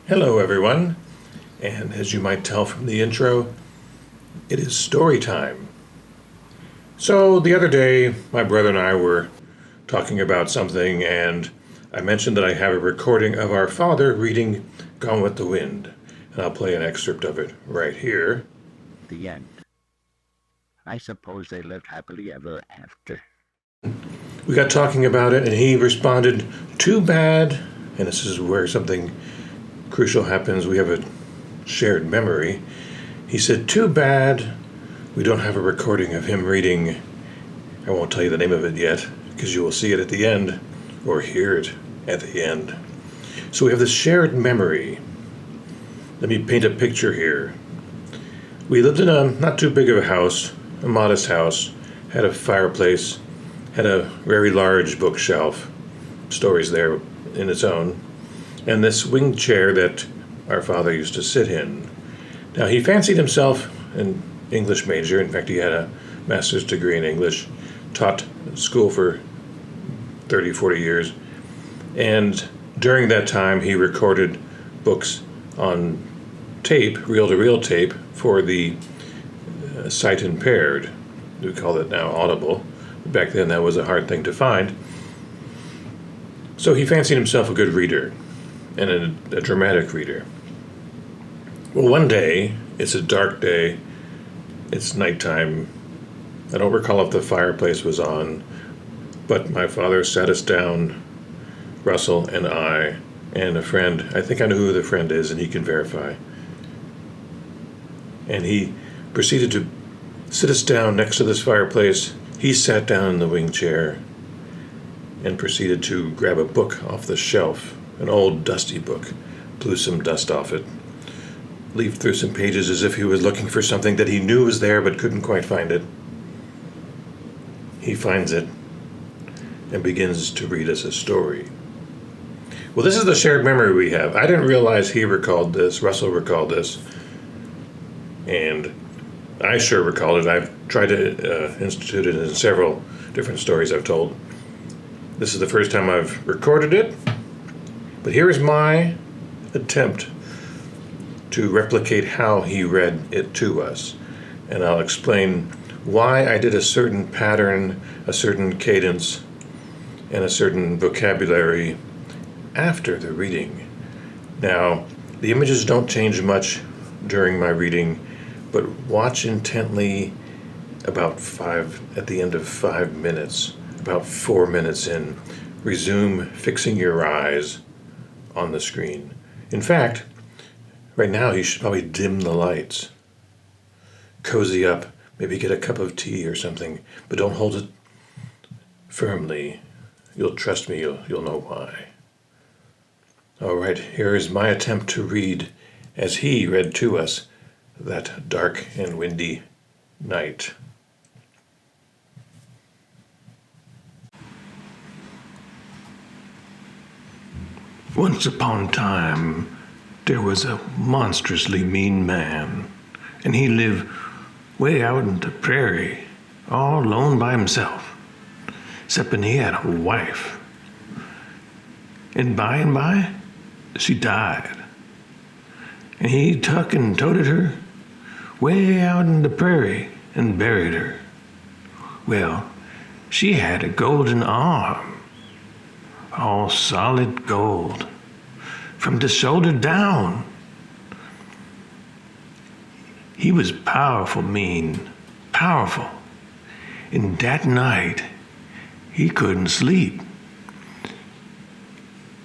Hello, everyone, and as you might tell from the intro, it is story time. So, the other day, my brother and I were talking about something, and I mentioned that I have a recording of our father reading Gone with the Wind, and I'll play an excerpt of it right here. The end. I suppose they lived happily ever after. We got talking about it, and he responded, "Too bad," and this is where something crucial happens. We have a shared memory. He said, "Too bad we don't have a recording of him reading." I won't tell you the name of it yet, because you will see it at the end, or hear it at the end. So we have this shared memory. Let me paint a picture here. We lived in a not too big of a house, a modest house, had a fireplace, had a very large bookshelf, stories there in its own, and this wing chair that our father used to sit in. Now, he fancied himself an English major. In fact, he had a master's degree in English, taught school for 30, 40 years, and during that time, he recorded books on tape, reel-to-reel tape, for the sight impaired. We call it now Audible. Back then, that was a hard thing to find. So he fancied himself a good reader and a dramatic reader. Well, one day, it's a dark day, it's nighttime. I don't recall if the fireplace was on, but my father sat us down, Russell and I, and a friend. I think I know who the friend is, and he can verify. And he proceeded to sit us down next to this fireplace. He sat down in the wing chair and proceeded to grab a book off the shelf, an old dusty book, blew some dust off it, leafed through some pages as if he was looking for something that he knew was there but couldn't quite find it. He finds it and begins to read us a story. Well, this is the shared memory we have. I didn't realize he recalled this, Russell recalled this, and I sure recalled it. I've tried to institute it in several different stories I've told. This is the first time I've recorded it, but here is my attempt to replicate how he read it to us. And I'll explain why I did a certain pattern, a certain cadence, and a certain vocabulary after the reading. Now, the images don't change much during my reading, but watch intently at the end of 5 minutes, about 4 minutes in. Resume fixing your eyes on the screen. In fact, right now you should probably dim the lights. Cozy up, maybe get a cup of tea or something, but don't hold it firmly. You'll trust me, you'll know why. All right, here is my attempt to read as he read to us that dark and windy night. Once upon a time, there was a monstrously mean man, and he lived way out in the prairie, all alone by himself, excepting he had a wife. And by, she died, and he tuck and toted her way out in the prairie and buried her. Well, she had a golden arm, all solid gold, from the shoulder down. He was powerful mean, powerful. And that night, he couldn't sleep,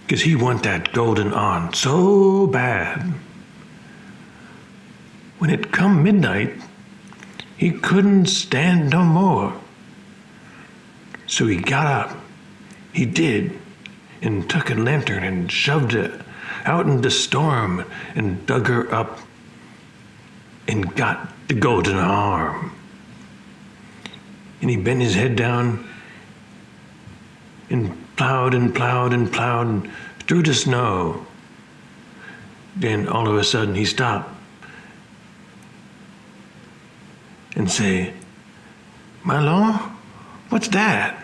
'cause he want that golden arm so bad. When it come midnight, he couldn't stand no more. So he got up, he did, and took a lantern and shoved it out in the storm and dug her up and got the golden arm. And he bent his head down and plowed and plowed and plowed through the snow. Then all of a sudden he stopped and say, "My Lord, what's that?"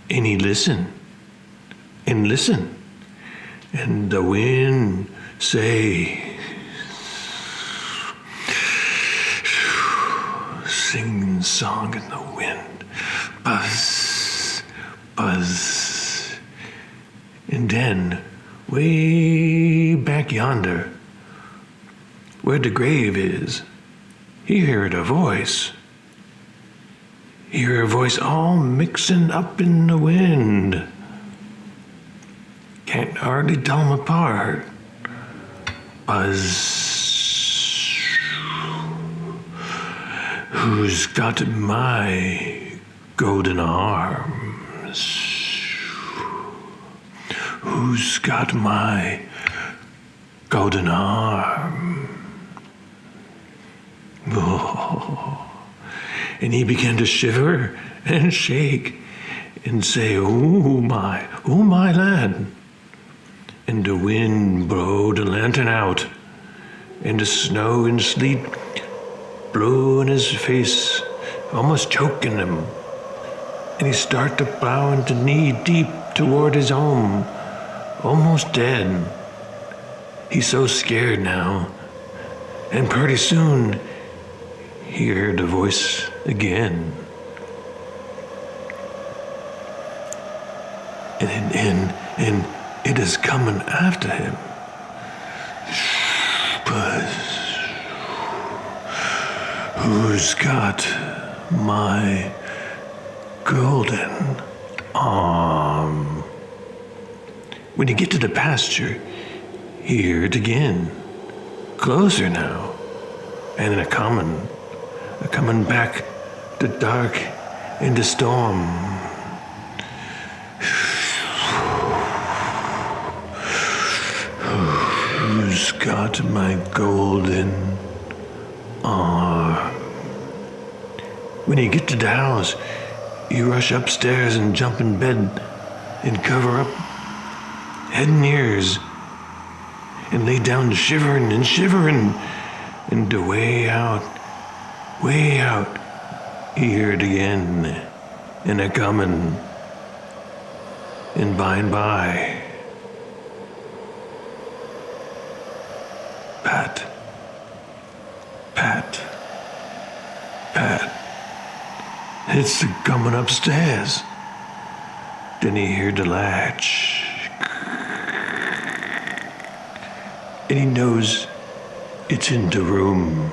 And he listened and listened, and the wind say, singing song in the wind, buzz, buzz. And then, way back yonder, where the grave is, he heard a voice. He heard a voice all mixing up in the wind. Can't hardly tell them apart. Buzz. Who's got my golden arms? Who's got my golden arm? Oh. And he began to shiver and shake and say, oh my lad. And the wind blowed the lantern out, and the snow and sleet blew in his face, almost choking him. And he started to plow into knee deep toward his home, almost dead. He's so scared now. And pretty soon, he heard the voice again. And it is coming after him. But who's got my golden arm? When you get to the pasture, he heard again. Closer now. And a coming back the dark and the storm. Who's got my golden arm? When you get to the house, you rush upstairs and jump in bed and cover up head and ears and lay down shivering, and the way out, he heard again, and a comin', and by, pat, it's coming upstairs. Then he heard the latch, and he knows it's in the room.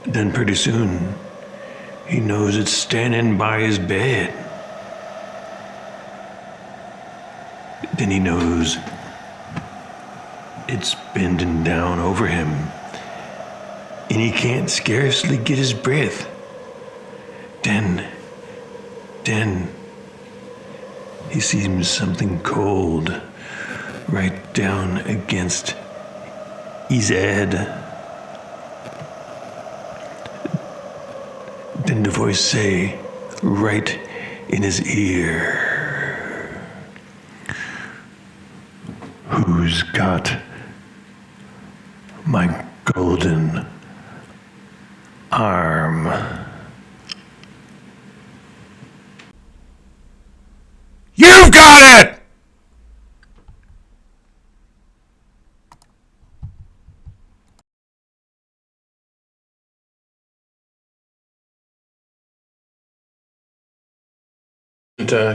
Then pretty soon, he knows it's standing by his bed. Then he knows it's bending down over him, and he can't scarcely get his breath. Then he sees something cold right down against his head. Then the voice say, right in his ear, who's got my golden arm? You've got it!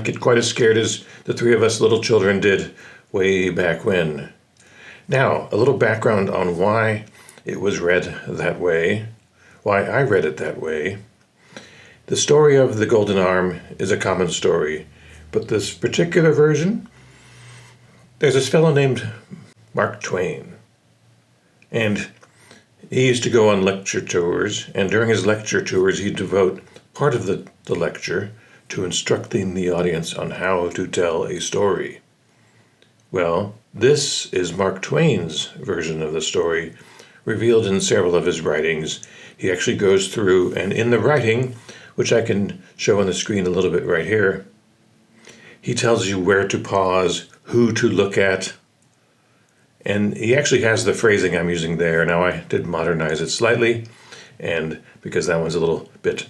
Get quite as scared as the three of us little children did way back when. Now, a little background on why it was read that way, why I read it that way. The story of the Golden Arm is a common story, but this particular version, there's this fellow named Mark Twain, and he used to go on lecture tours, and during his lecture tours he'd devote part of the lecture to instructing the audience on how to tell a story. Well, this is Mark Twain's version of the story, revealed in several of his writings. He actually goes through, and in the writing, which I can show on the screen a little bit right here, he tells you where to pause, who to look at, and he actually has the phrasing I'm using there. Now, I did modernize it slightly, and because that one's a little bit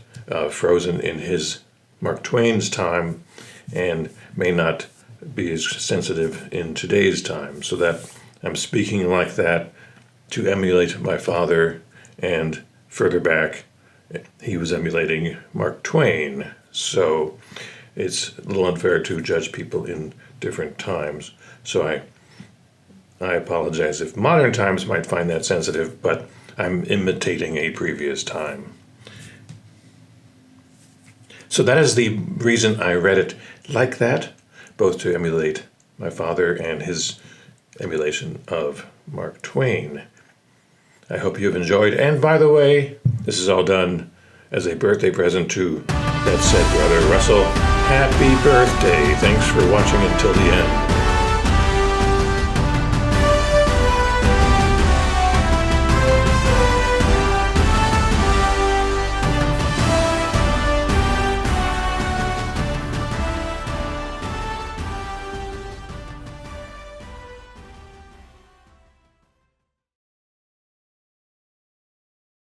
frozen in his Mark Twain's time and may not be as sensitive in today's time, so that I'm speaking like that to emulate my father, and further back, he was emulating Mark Twain. So it's a little unfair to judge people in different times. So I apologize if modern times might find that sensitive, but I'm imitating a previous time. So that is the reason I read it like that, both to emulate my father and his emulation of Mark Twain. I hope you've enjoyed. And by the way, this is all done as a birthday present to that said brother Russell. Happy birthday. Thanks for watching until the end.